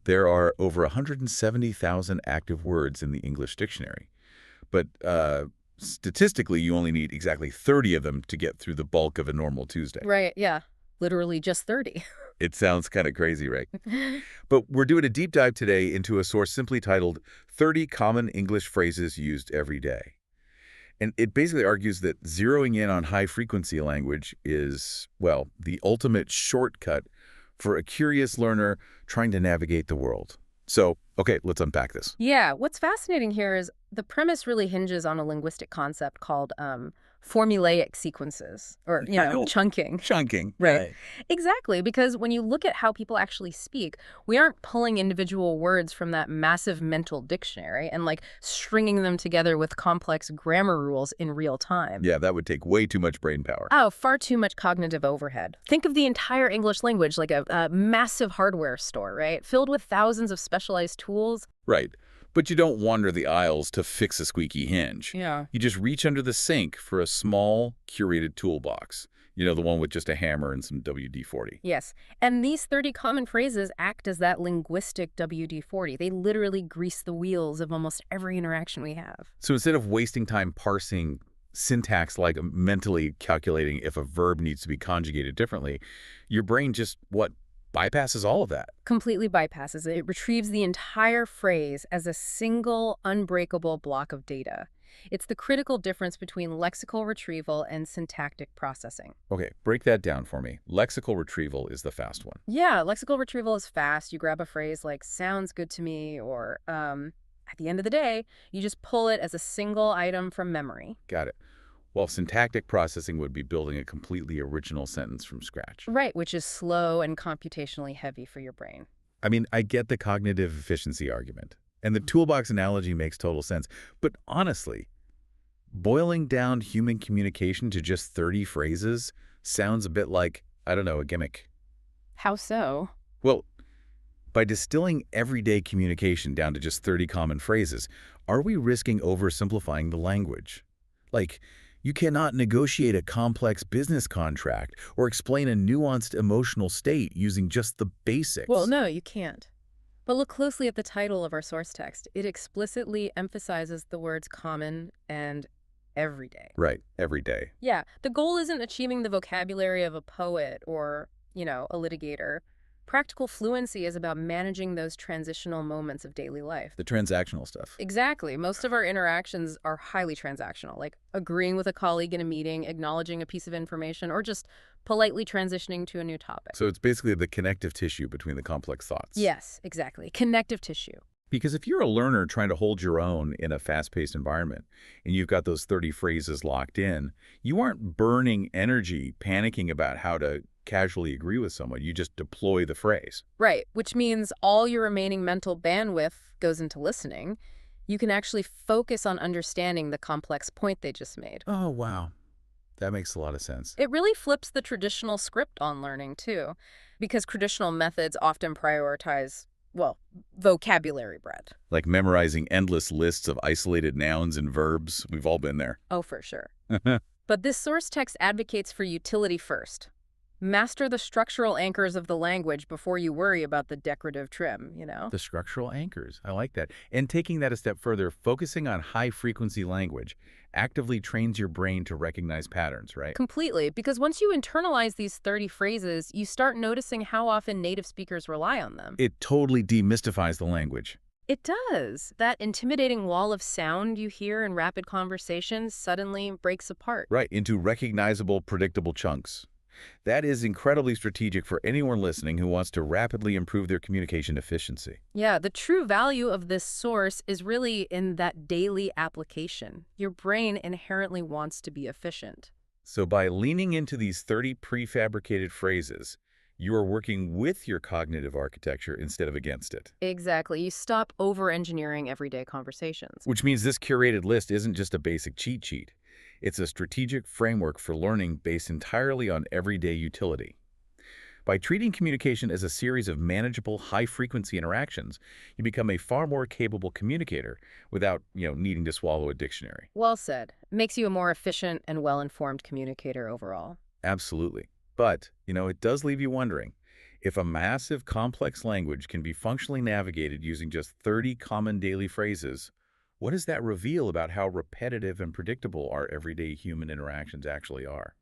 There are over 170,000 active words in the English dictionary. But statistically, you only need exactly 30 of them to get through the bulk of a normal Tuesday. Right, yeah. Literally just 30. It sounds kind of crazy, right? But we're doing a deep dive today into a source simply titled 30 Common English Phrases Used Every Day. And it basically argues that zeroing in on high-frequency language is, well, the ultimate shortcut for a curious learner trying to navigate the world. So, okay, let's unpack this. Yeah, what's fascinating here is the premise really hinges on a linguistic concept called formulaic sequences, or, Oh, chunking. chunking. Right. Right. Exactly, because when you look at how people actually speak, we aren't pulling individual words from that massive mental dictionary and like stringing them together with complex grammar rules in real time. Yeah, that would take way too much brain power. Oh, far too much cognitive overhead. Think of the entire English language like a massive hardware store, right? Filled with thousands of specialized tools. Right. But you don't wander the aisles to fix a squeaky hinge. Yeah. You just reach under the sink for a small, curated toolbox. The one with just a hammer and some WD-40. Yes. And these 30 common phrases act as that linguistic WD-40. They literally grease the wheels of almost every interaction we have. So instead of wasting time parsing syntax like mentally calculating if a verb needs to be conjugated differently, your brain just, bypasses all of that. Completely bypasses it. It retrieves the entire phrase as a single, unbreakable block of data. It's the critical difference between lexical retrieval and syntactic processing. Okay, break that down for me. Lexical retrieval is the fast one. Yeah, lexical retrieval is fast. You grab a phrase like sounds good to me, or at the end of the day, you just pull it as a single item from memory. Got it. While syntactic processing would be building a completely original sentence from scratch. Right, which is slow and computationally heavy for your brain. I mean, I get the cognitive efficiency argument, and the toolbox analogy makes total sense. But honestly, boiling down human communication to just 30 phrases sounds a bit like, I don't know, a gimmick. How so? Well, by distilling everyday communication down to just 30 common phrases, are we risking oversimplifying the language? Like, you cannot negotiate a complex business contract or explain a nuanced emotional state using just the basics. Well, no, you can't. But look closely at the title of our source text. It explicitly emphasizes the words common and everyday. Right, every day. Yeah, the goal isn't achieving the vocabulary of a poet or, a litigator. Practical fluency is about managing those transitional moments of daily life. The transactional stuff. Exactly. Most of our interactions are highly transactional, like agreeing with a colleague in a meeting, acknowledging a piece of information, or just politely transitioning to a new topic. So it's basically the connective tissue between the complex thoughts. Yes, exactly. Connective tissue. Because if you're a learner trying to hold your own in a fast-paced environment, and you've got those 30 phrases locked in, you aren't burning energy panicking about how to casually agree with someone. You just deploy the phrase. Right, which means all your remaining mental bandwidth goes into listening. You can actually focus on understanding the complex point they just made. Oh, wow. That makes a lot of sense. It really flips the traditional script on learning, too, because traditional methods often prioritize, vocabulary breadth. Like memorizing endless lists of isolated nouns and verbs. We've all been there. Oh, for sure. But this source text advocates for utility first. Master the structural anchors of the language before you worry about the decorative trim, The structural anchors. I like that. And taking that a step further, focusing on high-frequency language actively trains your brain to recognize patterns, right? Completely, because once you internalize these 30 phrases, you start noticing how often native speakers rely on them. It totally demystifies the language. It does. That intimidating wall of sound you hear in rapid conversations suddenly breaks apart. Right, into recognizable, predictable chunks. That is incredibly strategic for anyone listening who wants to rapidly improve their communication efficiency. Yeah, the true value of this source is really in that daily application. Your brain inherently wants to be efficient. So by leaning into these 30 prefabricated phrases, you are working with your cognitive architecture instead of against it. Exactly. You stop over-engineering everyday conversations. Which means this curated list isn't just a basic cheat sheet. It's a strategic framework for learning based entirely on everyday utility. By treating communication as a series of manageable, high-frequency interactions, you become a far more capable communicator without, needing to swallow a dictionary. Well said. Makes you a more efficient and well-informed communicator overall. Absolutely. But, it does leave you wondering, If a massive, complex language can be functionally navigated using just 30 common daily phrases, what does that reveal about how repetitive and predictable our everyday human interactions actually are?